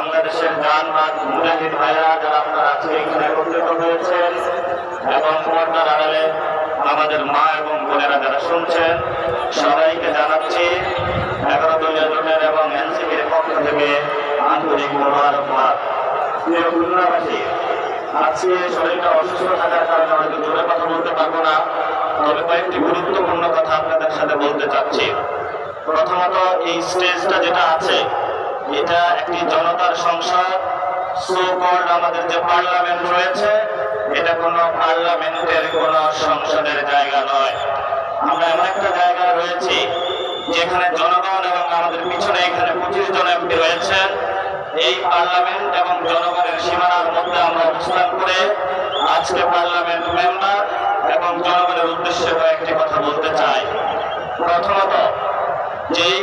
বাংলাদেশের জানবাদ মুজাহিদ ভাইরা যারা আপনারা আজকে এখানে একত্রিত হয়েছেন এবং পর্দার আড়ালে আমাদের মা এবং বোনেরা যারা শুনছেন, সবাইকে জানাচ্ছি 11 দলীয় জোটের এবং এনসিপির পক্ষ থেকে আন্তরিক মোবারকবাদ। প্রিয় খুলনাবাসী, আজকে শরীরটা অসুস্থ থাকার কারণে হয়তো জোরে কথা বলতে পারবো না, তবে কয়েকটি গুরুত্বপূর্ণ কথা আপনাদের সাথে বলতে চাচ্ছি। প্রথমত, এই স্টেজটা যেটা আছে এটা একটি জনতার সংসদ, সো কল্ড আমাদের যে পার্লামেন্ট রয়েছে, এটা কোনো পার্লামেন্টের কোন সংসদের জায়গা নয়। আমরা এমন একটা জায়গায় রয়েছি যেখানে জনগণ এবং আমাদের পিছনে এখানে 25 জন এমপি রয়েছেন। এই পার্লামেন্ট এবং জনগণের সীমানার মধ্যে আমরা অবস্থান করে আজকে পার্লামেন্ট মেম্বার এবং জনগণের উদ্দেশ্যে কয়েকটি কথা বলতে চাই। প্রথমত, যেই